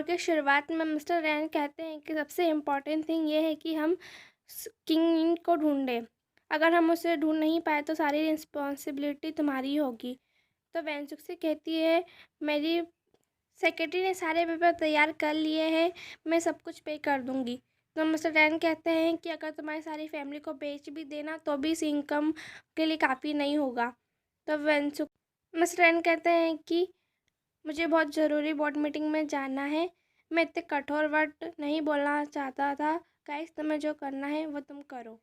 की शुरुआत में मिस्टर रैन कहते हैं कि सबसे इम्पोर्टेंट थिंग ये है कि हम किंग को ढूंढें। अगर हम उसे ढूंढ नहीं पाए तो सारी रिस्पॉन्सिबिलिटी तुम्हारी होगी। तो वेंचुक्सी कहती है, मेरी सेक्रेटरी ने सारे पेपर तैयार कर लिए हैं, मैं सब कुछ पे कर दूंगी। तो मिस्टर रैन कहते हैं कि अगर तुम्हारी सारी फैमिली को बेच भी देना तो भी इस इनकम के लिए काफ़ी नहीं होगा। तो मिस्टर रैन कहते हैं कि मुझे बहुत ज़रूरी बोर्ड मीटिंग में जाना है, मैं इतने कठोर वर्ड नहीं बोलना चाहता था। गाइस, तुम्हें जो करना है वो तुम करो।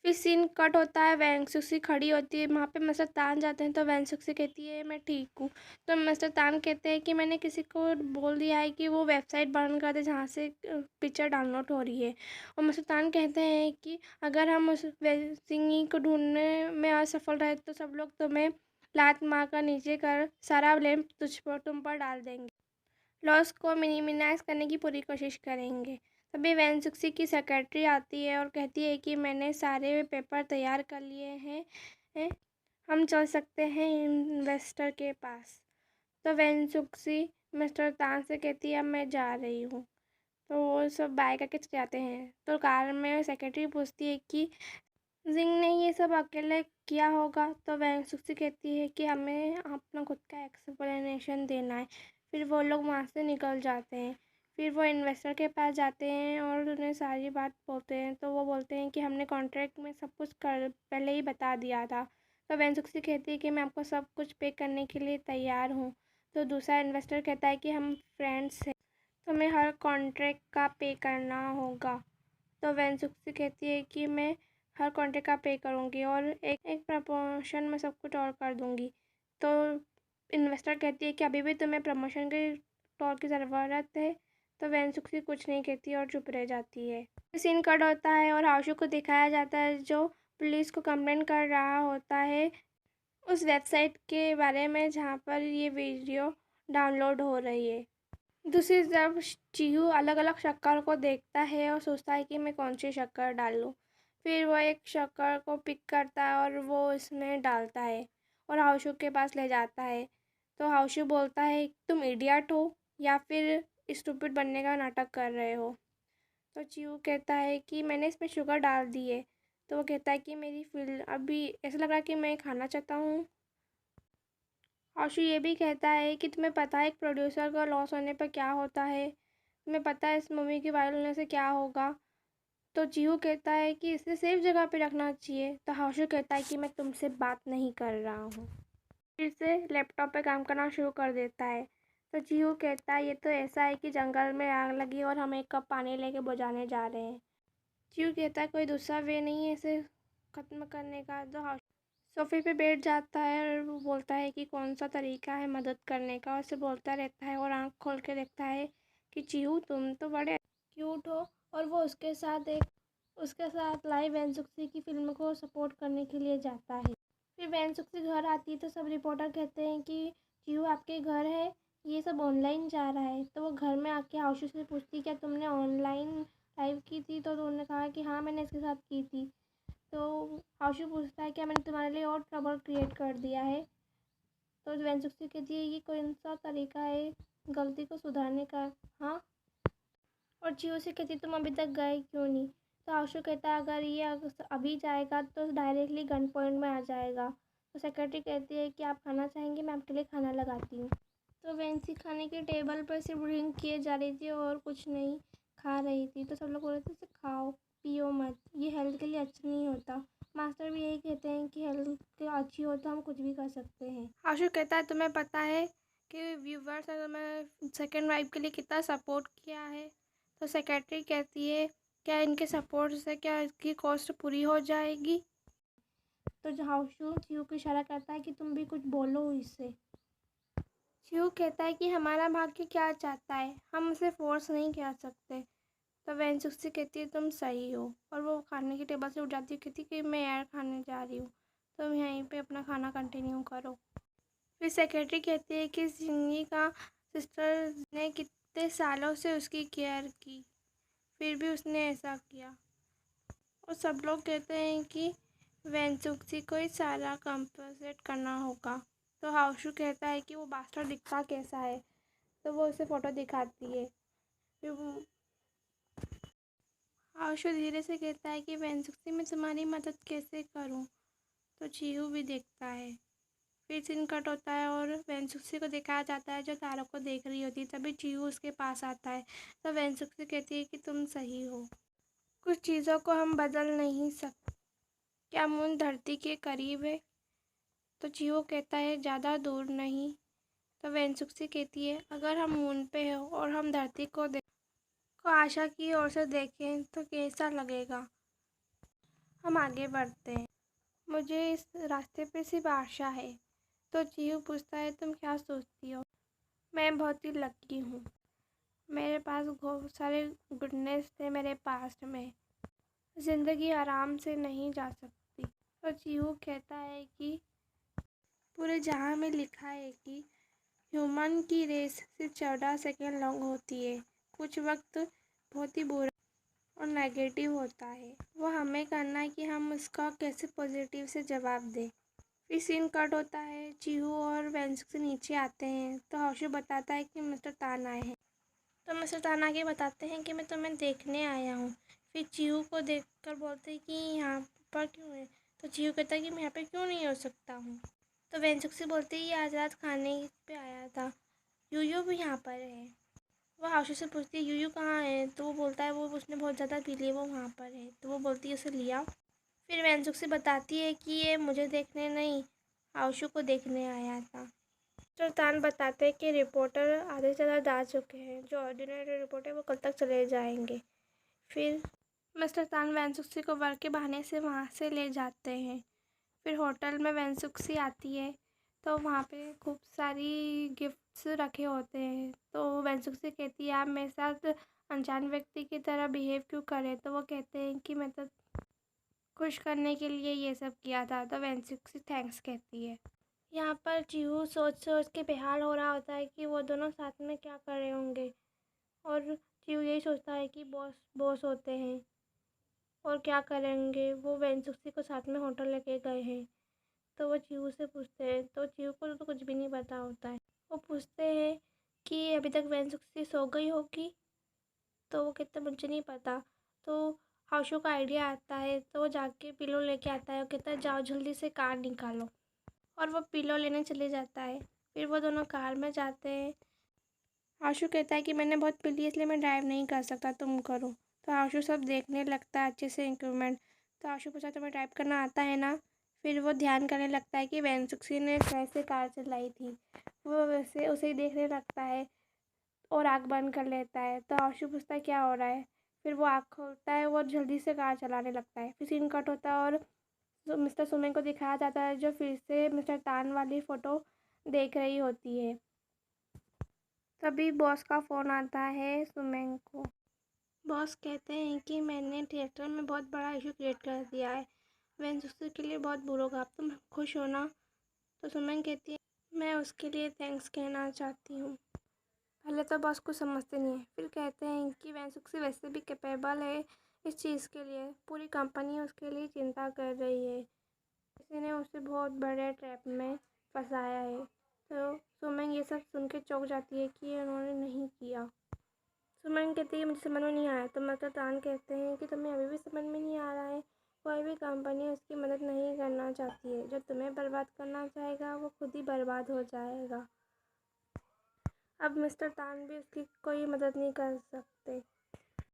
फिर सीन कट होता है, वेंचुक्सी खड़ी होती है, वहाँ पे मिस्टर तान जाते हैं। तो वेंचुक्सी कहती है, मैं ठीक हूँ। तो मिस्टर तान कहते हैं कि मैंने किसी को बोल दिया है कि वो वेबसाइट बंद कर दे जहाँ से पिक्चर डाउनलोड हो रही है। और मिस्टर तान कहते हैं कि अगर हम उस सिंगी को ढूंढने में असफल रहे तो सब लोग तुम्हें लात मार कर नीचे कर सारा ब्लेम तुम पर डाल देंगे, लॉस को मिनिमाइज करने की पूरी कोशिश करेंगे। तभी वेंचुक्सी की सेक्रेटरी आती है और कहती है कि मैंने सारे पेपर तैयार कर लिए हैं, हम चल सकते हैं इन्वेस्टर के पास। तो वेंचुक्सी मिस्टर तान से कहती है, अब मैं जा रही हूँ। तो वो सब बाय करके चले जाते हैं। तो कार में सेक्रेटरी पूछती है कि जिंग ने ये सब अकेले किया होगा। तो वेंचुक्सी कहती है कि हमें अपना खुद का एक्सप्लेनेशन देना है। फिर वो लोग वहाँ से निकल जाते हैं। फिर वो इन्वेस्टर के पास जाते हैं और उन्हें सारी बात बोलते हैं। तो वो बोलते हैं कि हमने कॉन्ट्रैक्ट में सब कुछ पहले ही बता दिया था। तो वेंचुक्सी कहती है कि मैं आपको सब कुछ पे करने के लिए तैयार हूँ। तो दूसरा इन्वेस्टर कहता है कि हम फ्रेंड्स हैं, तुम्हें हर कॉन्ट्रैक्ट का पे करना होगा। तो वेंचुक्सी कहती है कि मैं हर कॉन्ट्रैक्ट का पे करूँगी और एक प्रमोशन में सब कुछ और कर दूँगी। तो इन्वेस्टर कहती है कि अभी भी तुम्हें प्रमोशन के तौर की ज़रूरत है। तो वेंचुक्सी कुछ नहीं कहती और चुप रह जाती है। सीन कट होता है और हाउशू को दिखाया जाता है जो पुलिस को कंप्लेंट कर रहा होता है उस वेबसाइट के बारे में जहाँ पर ये वीडियो डाउनलोड हो रही है। दूसरी तरफ चीहू अलग अलग शक्कर को देखता है और सोचता है कि मैं कौन सी शक्कर डालूं। फिर वो एक शक्कर को पिक करता है और वो इसमें डालता है और हाउशू के पास ले जाता है। तो हाउशू बोलता है, तुम इडियट हो या फिर स्टूपिड बनने का नाटक कर रहे हो। तो चीहू कहता है कि मैंने इसमें शुगर डाल दी है। तो वो कहता है कि मेरी फील अभी ऐसा लग रहा है कि मैं खाना चाहता हूँ। आशु ये भी कहता है कि तुम्हें पता है एक प्रोड्यूसर का लॉस होने पर क्या होता है, तुम्हें पता है इस मूवी के वायरल होने से क्या होगा। तो जीहू कहता है कि इसे सेफ जगह पे रखना चाहिए। तो हाशु कहता है कि मैं तुमसे बात नहीं कर रहा हूँ। फिर से लैपटॉप पे काम करना शुरू कर देता है। तो जीहू कहता है, ये तो ऐसा है कि जंगल में आग लगी और हम एक कप पानी लेके बुझाने जा रहे हैं। जीहू कहता है कोई दूसरा वे नहीं है इसे ख़त्म करने का। तो सोफे पे बैठ जाता है और वो बोलता है कि कौन सा तरीका है मदद करने का, और उसे बोलता रहता है और आंख खोल के देखता है कि चीहू तुम तो बड़े क्यूट हो। और वो उसके साथ लाइव वेंचुक्सी की फिल्म को सपोर्ट करने के लिए जाता है। फिर वेंचुक्सी घर आती है तो सब रिपोर्टर कहते हैं कि चीहू आपके घर है, ये सब ऑनलाइन जा रहा है। तो वो घर में आके हाउशू से पूछती क्या तुमने ऑनलाइन लाइव की थी। तो उन्होंने कहा कि हाँ मैंने इसके साथ की थी। तो आशु पूछता है क्या मैंने तुम्हारे लिए और ट्रबल क्रिएट कर दिया है। तो वेंचुक्सी कहती है ये कौन सा तरीका है गलती को सुधारने का। हाँ। और जियो से कहती तुम अभी तक गए क्यों नहीं। तो आशु कहता है अगर ये अभी जाएगा तो डायरेक्टली गन पॉइंट में आ जाएगा। तो सेक्रेटरी कहती है कि आप खाना चाहेंगे, मैं आपके लिए खाना लगाती हूँ। तो वेंसी खाने के टेबल पर सिर्फ ड्रिंक किए जा रही थी और कुछ नहीं खा रही थी। तो सब लोग बोल रहे थे इसे खाओ पियो मत, ये हेल्थ के लिए अच्छा नहीं होता। मास्टर भी यही कहते हैं कि हेल्थ के अच्छी हो तो हम कुछ भी कर सकते हैं। आशु कहता है तुम्हें पता है कि व्यूवर्स ने तुम्हें सेकेंड वाइफ के लिए कितना सपोर्ट किया है। तो सेक्रेटरी कहती है क्या इनके सपोर्ट से क्या इसकी कॉस्ट पूरी हो जाएगी। तो हाउशू चीहू को इशारा करता है कि तुम भी कुछ बोलो इससे। चीहू कहता है कि हमारा भाग्य क्या चाहता है, हम उसे फोर्स नहीं कर सकते। तो वेंचुक्सी कहती है तुम सही हो, और वो खाने की टेबल से उठ जाती है, कहती कि मैं यार खाने जा रही हूँ, तुम यहीं पे अपना खाना कंटिन्यू करो। फिर सेक्रेटरी कहती है कि जिंगी का सिस्टर ने कितने सालों से उसकी केयर की, फिर भी उसने ऐसा किया। और सब लोग कहते हैं कि वेंचुक्सी को ही सारा कंपनसेट करना होगा। तो हाउशू कहता है कि वो बास्टर दिखता कैसा है। तो वो उसे फ़ोटो दिखाती है। फिर वो आशु धीरे से कहता है कि वेंजुक्सी मैं तुम्हारी मदद कैसे करूं। तो चीहू भी देखता है। फिर सीन कट होता है और वेंजुक्सी को दिखाया जाता है जो तारों को देख रही होती है। तभी चीहू उसके पास आता है। तो वेंजुक्सी कहती है कि तुम सही हो, कुछ चीज़ों को हम बदल नहीं सकते। क्या मून धरती के करीब है? तो चीहू कहता है ज़्यादा दूर नहीं। तो वेंजुक्सी कहती है अगर हम मून पे हो और हम धरती को आशा की ओर से देखें तो कैसा लगेगा। हम आगे बढ़ते हैं। मुझे इस रास्ते पे सिर्फ आशा है। तो चीहू पूछता है तुम क्या सोचती हो? मैं बहुत ही लकी हूँ, मेरे पास बहुत सारे गुडनेस थे मेरे पास्ट में। ज़िंदगी आराम से नहीं जा सकती। तो चीहू कहता है कि पूरे जहाँ में लिखा है कि ह्यूमन की रेस सिर्फ 14 सेकेंड लॉन्ग होती है। कुछ वक्त बहुत ही बुरा और नेगेटिव होता है। वो हमें करना है कि हम उसका कैसे पॉजिटिव से जवाब दें। फिर सीन कट होता है। चीहू और वेंजुक्सी नीचे आते हैं तो आशु बताता है कि मिस्टर तान आए हैं। तो मिस्टर तान आके बताते हैं कि मैं तुम्हें देखने आया हूँ। फिर चीहू को देखकर बोलते हैं कि यहाँ पर क्यों है? तो चीहू कहता है कि मैं यहाँ पे क्यों नहीं हो सकता हूँ। तो वेंजुक्सी बोलती है ये आज रात खाने पे आया था, यूयू भी यहाँ पर है। वो आशु से पूछती है यूयू कहाँ है? तो वो बोलता है वो उसने बहुत ज़्यादा पी लिया, वो वहाँ पर है। तो वो बोलती है उसे लिया। फिर वेंजुक्सी बताती है कि ये मुझे देखने नहीं, आशु को देखने आया था। मिस्टर तान बताते हैं कि रिपोर्टर आधे से ज़्यादा जा चुके हैं, जो ऑर्डिनरी रिपोर्ट है वो कल तक चले जाएंगे। फिर मिस्टर तान वेंजुक्सी को वर्क के बहाने से वहाँ से ले जाते हैं। फिर होटल में वेंजुक्सी आती है तो वहाँ पे खूब सारी गिफ्ट्स रखे होते हैं। तो वेंजुक्सी कहती है आप मेरे साथ अनजान व्यक्ति की तरह बिहेव क्यों करें? तो वो कहते हैं कि मैं तो खुश करने के लिए ये सब किया था। तो वेंजुक्सी थैंक्स कहती है। यहाँ पर चीहू सोच सोच के बेहाल हो रहा होता है कि वो दोनों साथ में क्या कर रहे होंगे। और चीहू यही सोचता है कि बॉस बॉस होते हैं और क्या करेंगे। वो वेंजुक्सी को साथ में होटल लेके गए हैं। तो वो चीहू से पूछते हैं तो चीहू को तो कुछ भी नहीं पता होता है। वो पूछते हैं कि अभी तक वेंजुक्सी सो गई होगी? तो वो कहते मुझे नहीं पता। तो आशु का आइडिया आता है तो वो जाके पिलो लेके आता है और कहता है जाओ जल्दी से कार निकालो। और वो पिलो लेने चले जाता है। फिर वो दोनों कार में जाते हैं। आशु कहता है कि मैंने बहुत पी ली इसलिए मैं ड्राइव नहीं कर सकता, तुम करो। तो आशु सब देखने लगता है अच्छे से इक्विपमेंट। तो आशु पूछा तुम्हें ड्राइव करना आता है ना? फिर वो ध्यान करने लगता है कि वेंजुक्सी ने कैसे कार चलाई थी। वो वैसे उसे ही देखने लगता है और आँख बंद कर लेता है। तो आशु पूछता है क्या हो रहा है? फिर वो आँख खोलता है और जल्दी से कार चलाने लगता है। फिर सीन कट होता है और मिस्टर सुमेन को दिखाया जाता है जो फिर से मिस्टर तान वाली फ़ोटो देख रही होती है। तभी बॉस का फ़ोन आता है सुमेन को। बॉस कहते हैं कि मैंने थिएटर में बहुत बड़ा इशू क्रिएट कर दिया है, वेंजुक्सी के लिए बहुत बुरा होगा, अब तुम खुश हो ना? तो सुमेन कहती है मैं उसके लिए थैंक्स कहना चाहती हूँ। पहले तो बॉस कुछ समझते नहीं है। फिर कहते हैं कि वेंजुक्सी वैसे भी कैपेबल है इस चीज़ के लिए, पूरी कंपनी उसके लिए चिंता कर रही है, किसी ने उसे बहुत बड़े ट्रैप में फंसाया है। तो सुमन ये सब सुन के चौंक जाती है कि उन्होंने नहीं किया। सुमन कहती है मुझे समझ में नहीं आया। तो मिस्टर तान कहते हैं कि तुम्हें अभी भी समझ में नहीं आ रहा है, कोई भी कंपनी उसकी मदद नहीं करना चाहती है, जो तुम्हें बर्बाद करना चाहेगा वो खुद ही बर्बाद हो जाएगा। अब मिस्टर तान भी उसकी कोई मदद नहीं कर सकते।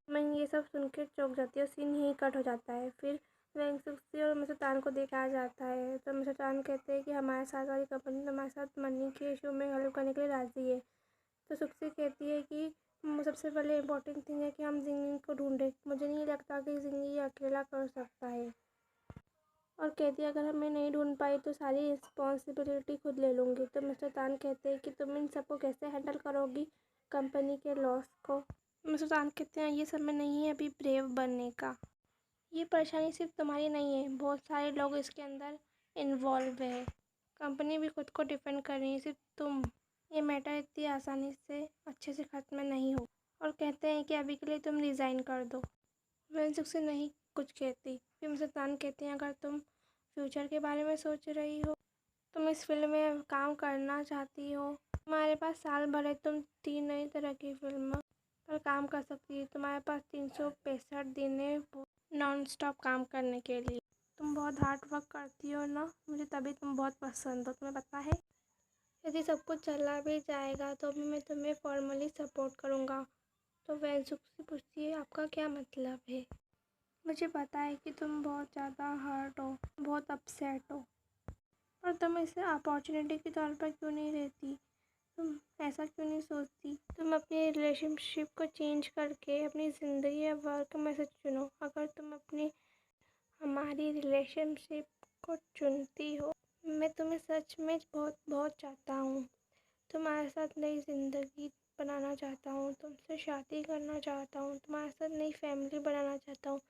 मैं ये सब सुन के चौंक जाती है और सीन यहीं कट हो जाता है। फिर वेंजुक्सी और मिस्टर तान को देखा जाता है तो मिस्टर तान कहते हैं कि हमारे साथ वाली कंपनी हमारे साथ मनी के इशू में हेल्प करने के लिए राज़ी है। तो सुक्सी कहती है कि सबसे पहले इम्पोर्टेंट थिंग है कि हम जिंगी को ढूंढें, मुझे नहीं लगता कि जिंगी अकेला कर सकता है। और कहती है अगर हमें नहीं ढूंढ पाई तो सारी रिस्पॉन्सिबिलिटी खुद ले लूँगी। तो मिस्टर तान कहते हैं कि तुम इन सबको कैसे हैंडल करोगी, कंपनी के लॉस को? मिस्टर तान कहते हैं ये समय नहीं है अभी ब्रेव बनने का, ये परेशानी सिर्फ तुम्हारी नहीं है, बहुत सारे लोग इसके अंदर इन्वॉल्व है, कंपनी भी खुद को डिफेंड कर रही है, सिर्फ तुम। ये मैटर इतनी आसानी से अच्छे से ख़त्म नहीं हो। और कहते हैं कि अभी के लिए तुम रिज़ाइन कर दो। वेंजुक से नहीं कुछ कहती। फिर मिस्टर तान कहते हैं अगर तुम फ्यूचर के बारे में सोच रही हो, तुम इस फिल्म में काम करना चाहती हो, तुम्हारे पास साल भर है, तुम 3 नई तरह की फिल्म पर काम कर सकती है। तुम्हारे पास 365 दिन है नॉन स्टॉप काम करने के लिए। तुम बहुत हार्ड वर्क करती हो ना, मुझे तभी तुम बहुत पसंद हो, तुम्हें पता है। यदि सब कुछ चला भी जाएगा तो भी मैं तुम्हें फॉर्मली सपोर्ट करूँगा। तो वेंसुक से पूछती है, आपका क्या मतलब है? मुझे पता है कि तुम बहुत ज़्यादा हर्ट हो, बहुत अपसेट हो, पर तुम इसे अपॉर्चुनिटी के तौर पर क्यों नहीं लेती? तुम ऐसा क्यों नहीं सोचती? तुम अपनी रिलेशनशिप को चेंज करके अपनी ज़िंदगी या वर्क में से चुनो। अगर तुम अपनी हमारी रिलेशनशिप को चुनती हो, मैं तुम्हें सच में बहुत बहुत चाहता हूँ। तुम्हारे साथ नई ज़िंदगी बनाना चाहता हूँ, तुमसे शादी करना चाहता हूँ, तुम्हारे साथ नई फैमिली बनाना चाहता हूँ।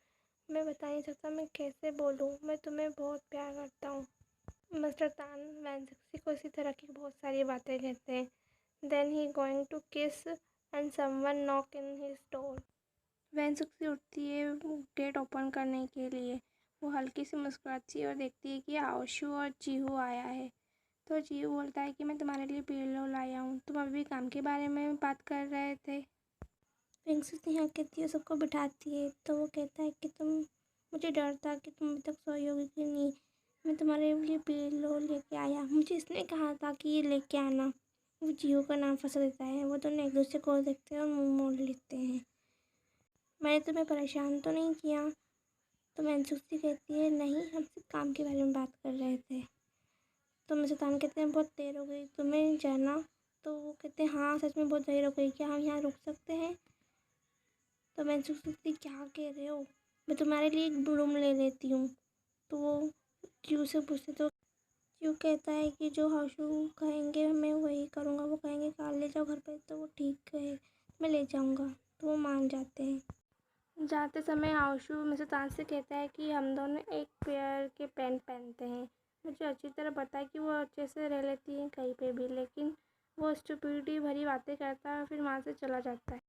मैं बता नहीं सकता मैं कैसे बोलूँ, मैं तुम्हें बहुत प्यार करता हूँ। मिस्टर तान वैनसिक्सी को इसी तरह की बहुत सारी बातें कहते हैं। Then he going to kiss and someone knock in his door. वैनसिक्सी उठती है गेट ओपन करने के लिए। वो हल्की सी मुस्कुराती है और देखती है कि आशु और जीहू आया है। तो जीहू बोलता है कि मैं तुम्हारे लिए पिलो लाया हूँ, तुम अभी काम के बारे में बात कर रहे थे। वैनसिक्सी यहाँ कहती है, सबको बिठाती है। तो वो कहता है कि मुझे डर था कि तुम अभी तक सोई होगी कि नहीं, मैं तुम्हारे लिए पिलो लेके आया। मुझे इसने कहा था कि ये लेके आना। वो जियो का नाम फंसा देता है। वो दोनों एक दूसरे को देखते हैं और मुंह मोड़ लेते हैं। मैंने तुम्हें परेशान तो नहीं किया? तो वैनसिक्सी कहती है, नहीं, हम सिर्फ काम के बारे में बात कर रहे थे। तो मिस्टर तान कहते हैं, बहुत देर हो गई तुम्हें जाना? तो वो कहते हैं, हाँ सच में बहुत देर हो गई, क्या हम यहाँ रुक सकते हैं? तो वैनसिक्सी, क्या कह रहे हो, मैं तुम्हारे लिए एक रूम ले लेती हूँ। तो वो क्यू से पूछते, तो क्यों कहता है कि जो हाशू कहेंगे मैं वही करूँगा। वो कहेंगे कार ले जाओ घर पे, तो वो ठीक है, मैं ले जाऊँगा। तो वो मान जाते हैं। जाते समय आशु मिस्टर तान से कहता है कि हम दोनों एक पेयर के पैंट पहनते हैं। मुझे अच्छी तरह पता है कि वो अच्छे से रह लेती हैं कहीं पे भी, लेकिन वो स्टूपिडिटी भरी बातें करता है और फिर वहाँ से चला जाता है।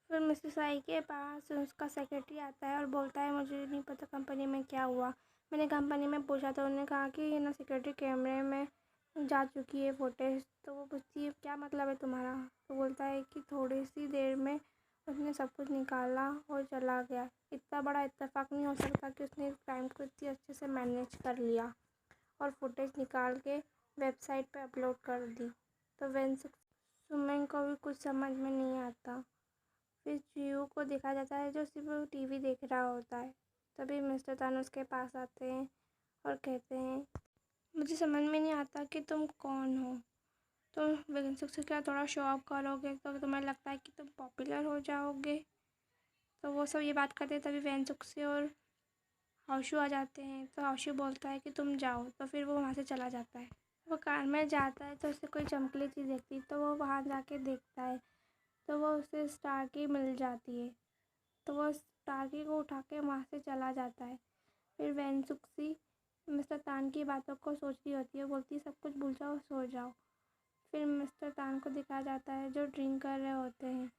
फिर मिस्टर साई के पास उसका सेक्रेटरी आता है और बोलता है, मुझे नहीं पता कंपनी में क्या हुआ। मैंने कंपनी में पूछा तो उन्होंने कहा कि ये ना सिक्योरिटी कैमरे में जा चुकी है फुटेज। तो वो पूछती है, क्या मतलब है तुम्हारा? तो बोलता है कि थोड़ी सी देर में उसने सब कुछ निकाला और चला गया। इतना बड़ा इत्तेफाक नहीं हो सकता कि उसने क्राइम को इतनी अच्छे से मैनेज कर लिया और फुटेज निकाल के वेबसाइट पे अपलोड कर दी। तो सुमेन को भी कुछ समझ में नहीं आता। फिर जियो को देखा जाता है जो सिर्फ टीवी देख रहा होता है। तभी मिस्टर तान उसके पास आते हैं और कहते हैं, मुझे समझ में नहीं आता कि तुम कौन हो। तुम वैकेंसी से क्या थोड़ा शो ऑफ करोगे तो तुम्हें लगता है कि तुम पॉपुलर हो जाओगे? तो वो सब ये बात करते हैं। तभी वैनसुक्सी और हाउशू आ जाते हैं। तो हाउशू बोलता है कि तुम जाओ, तो फिर वो वहाँ से चला जाता है। वो कार में जाता है तो उसे कोई चमकीली चीज़ देखती है, तो वो वहाँ जाके देखता है तो वो उसे स्टार की मिल जाती है। तो वो स्टारकी को उठा के वहाँ से चला जाता है। फिर वैनसुक्सी मिस्टर तान की बातों को सोच रही होती है, बोलती है सब कुछ भूल जाओ, सो जाओ। फिर मिस्टर तान को दिखाया जाता है जो ड्रिंक कर रहे होते हैं।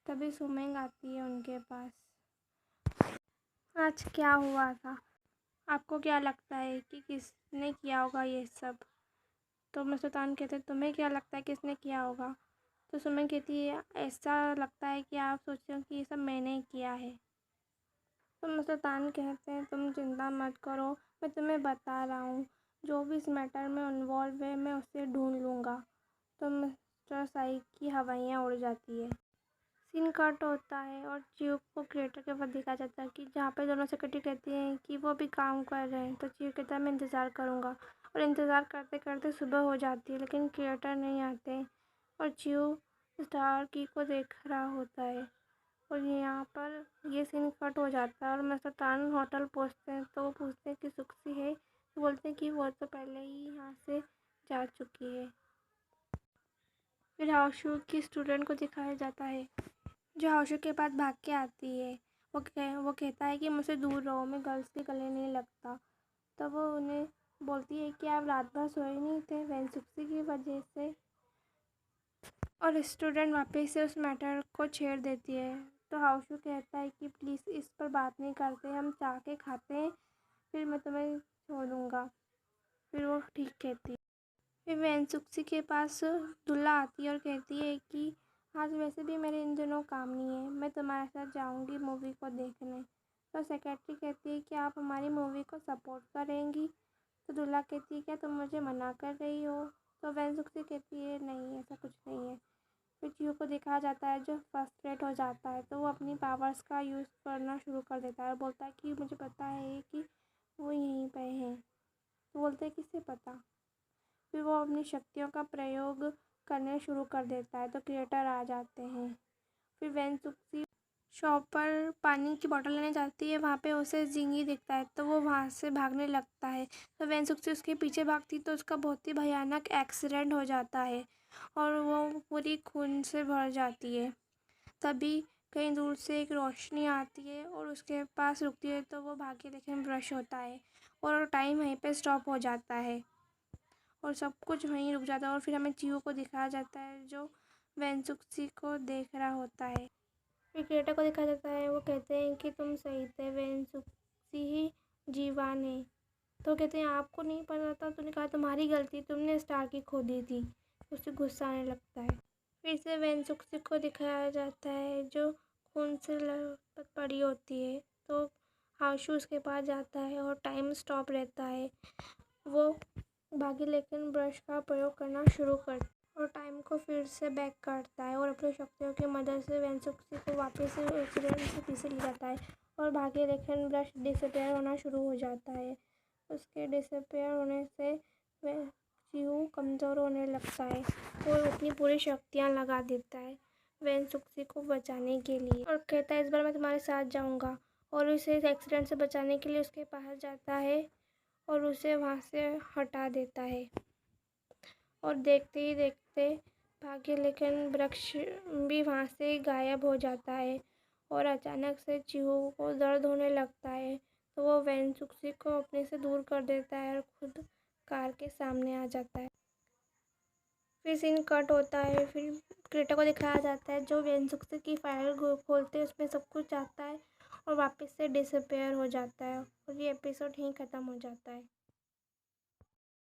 तभी सुमेंग आती है उनके पास। आज क्या हुआ था? आपको क्या लगता है कि किसने किया होगा ये सब? तो मिस्टर तान कहते हैं, तुम्हें क्या लगता है किसने किया होगा? तो सुमेंग कहती है, ऐसा लगता है कि आप सोचते हो कि ये सब मैंने ही किया है। तो मिस्टर तान कहते हैं, तुम चिंता मत करो, मैं तुम्हें बता रहा हूँ, जो भी इस मैटर में इन्वॉल्व है मैं उसे ढूंढ लूँगा। तो मिस्टर साई की हवाइयाँ उड़ जाती है। सीन कट होता है और जियो को क्रिएटर के पास देखा जाता है कि जहाँ पे दोनों सेक्रेटरी कहती हैं कि वो भी काम कर रहे हैं। तो जियो कहता है, मैं इंतज़ार करूँगा। और इंतज़ार करते करते सुबह हो जाती है, लेकिन क्रिएटर नहीं आते और जियो स्टार की को देख रहा होता है। और यहाँ पर ये सीन कट हो जाता है और मिस्टर तान होटल पहुँचते हैं। तो वो पूछते हैं कि सुक्सी है? तो बोलते हैं कि वो तो पहले ही यहाँ से जा चुकी है। फिर हाउशू की स्टूडेंट को दिखाया जाता है जो हाउशू के पास भाग के आती है। वो कहता है कि मुझसे दूर रहो, मैं गर्ल्स के गले नहीं लगता। तब वो उन्हें बोलती है कि आप रात भर सोए नहीं थे वैनसुक्सी की वजह से। और स्टूडेंट वापस से उस मैटर को छेड़ देती है। तो हाउशू कहता है कि प्लीज़ इस पर बात नहीं करते, हम चाह के खाते हैं, फिर मैं तुम्हें छोड़ दूँगा। फिर वो ठीक कहती है। फिर वैनसुक्सी के पास दुल्ला आती है और कहती है कि आज वैसे भी मेरे इन दिनों काम नहीं है, मैं तुम्हारे साथ जाऊंगी मूवी को देखने। तो सेक्रेटरी कहती है कि आप हमारी मूवी को सपोर्ट करेंगी। तो दूल्हा कहती है क्या तुम मुझे मना कर रही हो। तो वेंजुक्सी कहती है नहीं ऐसा कुछ नहीं है। फिर चियो को दिखाया जाता है जो फ्रस्ट्रेट हो जाता है, तो वो अपनी पावर्स का यूज़ करना शुरू कर देता है और बोलता है कि मुझे पता है कि वो यहीं पे हैं। तो बोलते हैं किससे पता। फिर वो अपनी शक्तियों का प्रयोग करने शुरू कर देता है, तो क्रिएटर आ जाते हैं। फिर वेंजुक्सी शॉप पर पानी की बोतल लेने जाती है, वहाँ पे उसे जिंगी दिखता है, तो वो वहाँ से भागने लगता है। तो वेंजुक्सी उसके पीछे भागती तो उसका बहुत ही भयानक एक्सीडेंट हो जाता है और वो पूरी खून से भर जाती है। तभी कहीं दूर से एक रोशनी आती है और उसके पास रुकती है, तो वो भाग्य लेकिन ब्रश होता है और टाइम वहीं पे स्टॉप हो जाता है और सब कुछ वहीं रुक जाता है। और फिर हमें चियो को दिखाया जाता है जो वेंजुक्सी को देख रहा होता है। फिर क्रेटा को दिखाया जाता है, वो कहते हैं कि तुम सही थे, वेंजुक्सी ही जीवान है। तो कहते हैं आपको नहीं पता था। तूने कहा तुम्हारी गलती, तुमने स्टार की खो दी थी। उसे गुस्सा आने लगता है। फिर से वेंजुक्सी को दिखाया जाता है जो खून से लथपथ पड़ी होती है, तो हाशु उसके पास जाता है और टाइम स्टॉप रहता है। वो भागी लेकिन ब्रश का प्रयोग करना शुरू करता है और टाइम को फिर से बैक करता है और अपनी शक्तियों की मदद से वेंजुक्सी को वापस से एक्सीडेंट से पीछे ले जाता है और भागी लेकिन ब्रश डिसअपेयर होना शुरू हो जाता है। उसके डिसअपेयर होने से वह चिहू कमज़ोर होने लगता है और अपनी पूरी शक्तियाँ लगा देता है वेंजुक्सी को बचाने के लिए और कहता है इस बार मैं तुम्हारे साथ जाऊँगा। और उसे इस एक्सीडेंट से बचाने के लिए उसके पास जाता है और उसे वहाँ से हटा देता है। और देखते ही देखते भाग्य लेकिन वृक्ष भी वहाँ से गायब हो जाता है और अचानक से चिहू को दर्द होने लगता है, तो वो वेंजुक्सी को अपने से दूर कर देता है और खुद कार के सामने आ जाता है। फिर सीन कट होता है। फिर क्रेटा को दिखाया जाता है जो वेंजुक्सी की फाइल खोलते हैं, उसमें सब कुछ आता है और वापस से डिसअपेयर हो जाता है और ये एपिसोड यहीं ख़त्म हो जाता है।